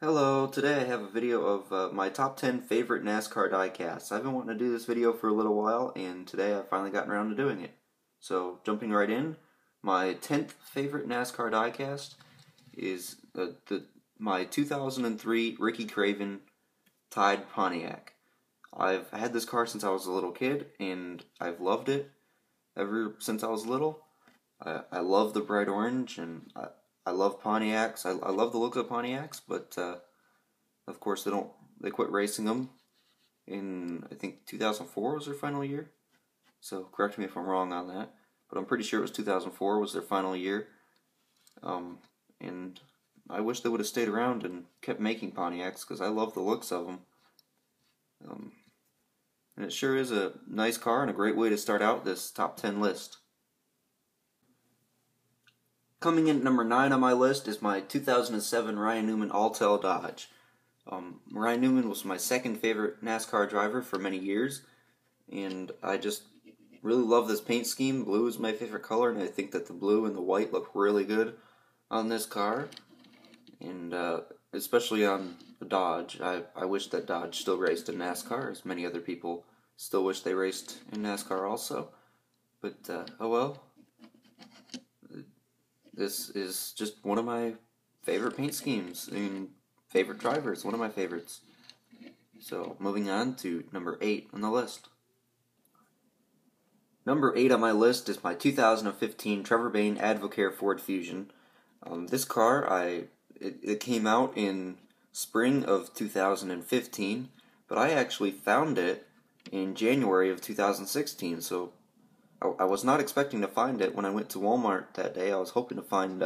Hello, today I have a video of my top 10 favorite NASCAR diecasts. I've been wanting to do this video for a little while, and today I've finally gotten around to doing it. So, jumping right in, my 10th favorite NASCAR diecast is my 2003 Ricky Craven Tide Pontiac. I've had this car since I was a little kid, and I've loved it ever since I was little. I love the bright orange, and I love Pontiacs. I love the look of Pontiacs, but of course they quit racing them in, I think 2004 was their final year. So correct me if I'm wrong on that, but I'm pretty sure it was 2004 was their final year. And I wish they would have stayed around and kept making Pontiacs because I love the looks of them. And it sure is a nice car and a great way to start out this top 10 list. Coming in at number 9 on my list is my 2007 Ryan Newman Alltel Dodge. Ryan Newman was my second favorite NASCAR driver for many years, and I just really love this paint scheme. Blue is my favorite color, and I think that the blue and the white look really good on this car, and especially on the Dodge. I wish that Dodge still raced in NASCAR, as many other people still wish they raced in NASCAR also, but oh well. This is just one of my favorite paint schemes and favorite drivers, one of my favorites. So, moving on to number 8 on the list. Number 8 on my list is my 2015 Trevor Bayne Advocare Ford Fusion. This car, it came out in spring of 2015, but I actually found it in January of 2016, so I was not expecting to find it when I went to Walmart that day. I was hoping to find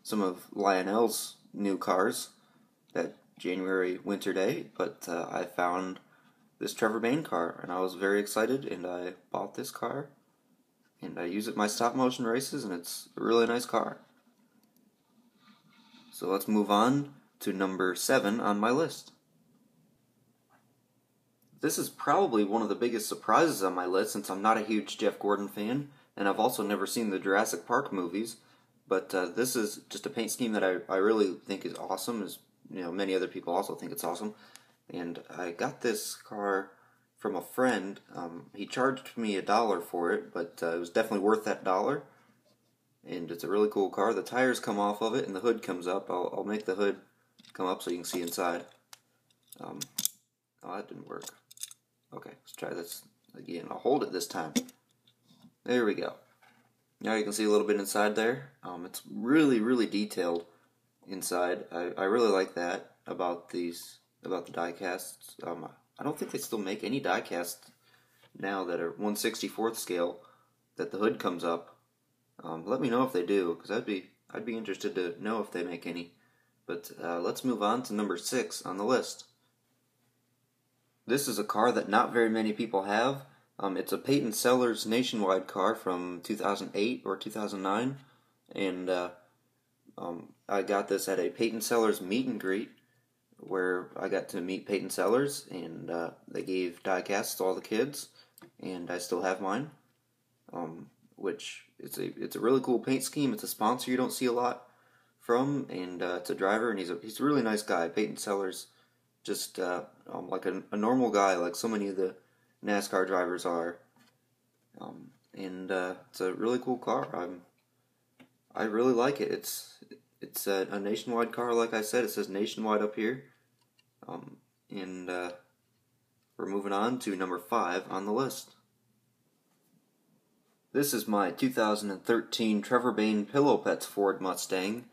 some of Lionel's new cars that January winter day, but I found this Trevor Bayne car, and I was very excited, and I bought this car, and I use it in my stop motion races, and it's a really nice car. So let's move on to number 7 on my list. This is probably one of the biggest surprises on my list since I'm not a huge Jeff Gordon fan, and I've also never seen the Jurassic Park movies, but this is just a paint scheme that I really think is awesome, as many other people also think it's awesome, and I got this car from a friend. He charged me $1 for it, but it was definitely worth that $1, and it's a really cool car. The tires come off of it, and the hood comes up. I'll make the hood come up so you can see inside. Oh, that didn't work. Okay, let's try this again. I'll hold it this time. There we go. Now you can see a little bit inside there. It's really, really detailed inside. I really like that about the diecasts. I don't think they still make any diecasts now that are 1/64th scale that the hood comes up. Let me know if they do, because I'd be interested to know if they make any. But let's move on to number 6 on the list. This is a car that not very many people have. It's a Peyton Sellers nationwide car from 2008 or 2009, and I got this at a Peyton Sellers meet and greet, where I got to meet Peyton Sellers, and they gave diecasts to all the kids, and I still have mine, which it's a really cool paint scheme. It's a sponsor you don't see a lot from, and it's a driver, and he's a really nice guy. Peyton Sellers, just like a normal guy, like so many of the NASCAR drivers are, and it's a really cool car. I really like it. It's a nationwide car, like I said. It says nationwide up here, and we're moving on to number 5 on the list. This is my 2013 Trevor Bayne Pillow Pets Ford Mustang.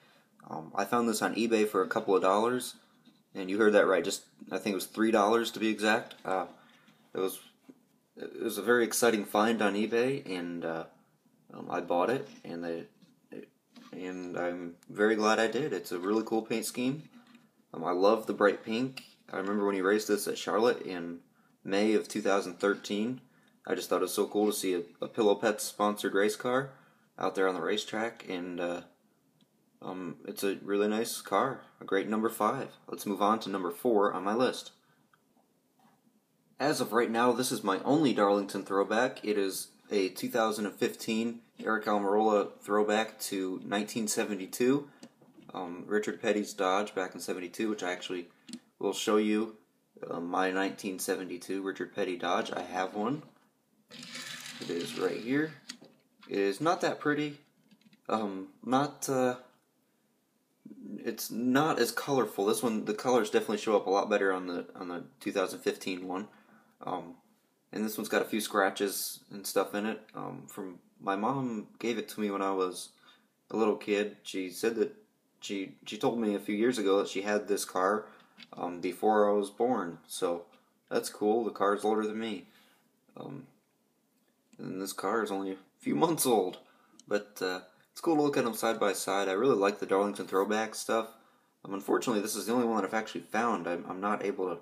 I found this on eBay for a couple of dollars. And you heard that right, I think it was $3 to be exact. It was a very exciting find on eBay, and I bought it, and I'm very glad I did. It's a really cool paint scheme. I love the bright pink. I remember when he raced this at Charlotte in May of 2013. I just thought it was so cool to see a Pillow Pets sponsored race car out there on the racetrack, and it's a really nice car, a great number 5. Let's move on to number 4 on my list. As of right now, this is my only Darlington throwback. It is a 2015 Eric Almirola throwback to 1972. Richard Petty's Dodge back in '72, which I actually will show you. My 1972 Richard Petty Dodge. I have one. It is right here. It is not that pretty. It's not as colorful. This one, the colors definitely show up a lot better on the 2015 one. And this one's got a few scratches and stuff in it. From my mom gave it to me when I was a little kid. She said that she told me a few years ago that she had this car before I was born. So that's cool. The car's older than me. And this car is only a few months old. But it's cool to look at them side by side. I really like the Darlington throwback stuff. Unfortunately, this is the only one that I've actually found. I'm not able to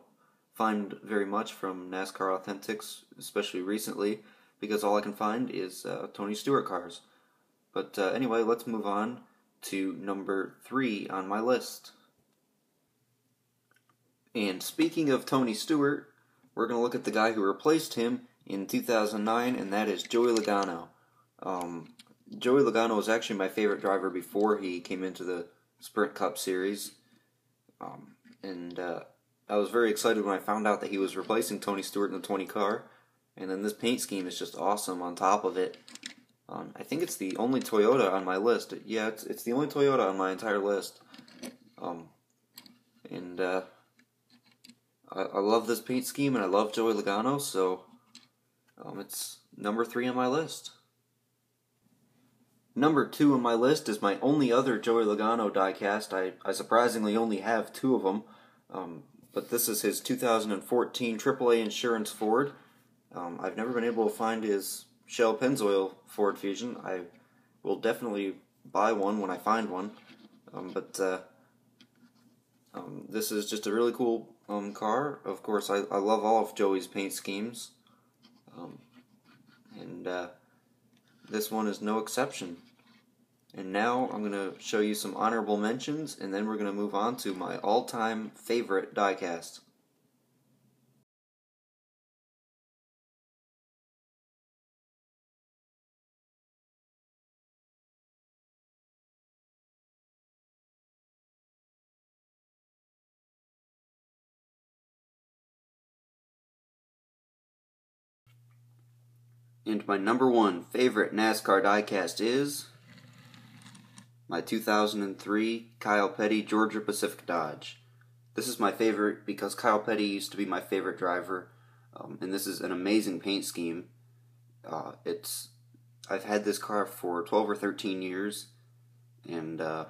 find very much from NASCAR Authentics, especially recently, because all I can find is Tony Stewart cars. But anyway, let's move on to number 3 on my list. And speaking of Tony Stewart, we're going to look at the guy who replaced him in 2009, and that is Joey Logano. Joey Logano was actually my favorite driver before he came into the Sprint Cup Series. I was very excited when I found out that he was replacing Tony Stewart in the 20 car. And then this paint scheme is just awesome on top of it. I think it's the only Toyota on my list. Yeah, it's the only Toyota on my entire list. I love this paint scheme, and I love Joey Logano, so it's number 3 on my list. Number 2 on my list is my only other Joey Logano diecast. I surprisingly only have 2 of them, but this is his 2014 AAA Insurance Ford. I've never been able to find his Shell Pennzoil Ford Fusion. I will definitely buy one when I find one, this is just a really cool car. Of course, I love all of Joey's paint schemes, this one is no exception. And now I'm going to show you some honorable mentions, and then we're going to move on to my all-time favorite diecast. And my number 1 favorite NASCAR diecast is my 2003 Kyle Petty Georgia Pacific Dodge. This is my favorite because Kyle Petty used to be my favorite driver, and this is an amazing paint scheme. I've had this car for 12 or 13 years, and it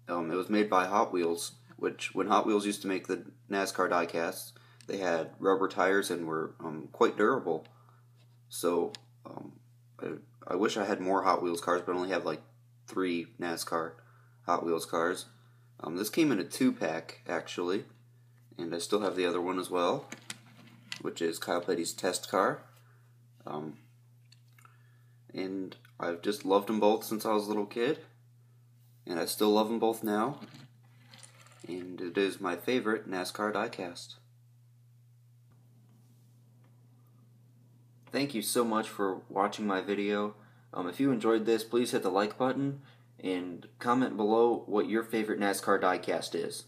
was made by Hot Wheels, which when Hot Wheels used to make the NASCAR diecasts, they had rubber tires and were quite durable. So I wish I had more Hot Wheels cars, but I only have like 3 NASCAR Hot Wheels cars. This came in a 2-pack, actually, and I still have the other one as well, which is Kyle Petty's test car. And I've just loved them both since I was a little kid, and I still love them both now, and it is my favorite NASCAR diecast. Thank you so much for watching my video. If you enjoyed this, please hit the like button and comment below what your favorite NASCAR diecast is.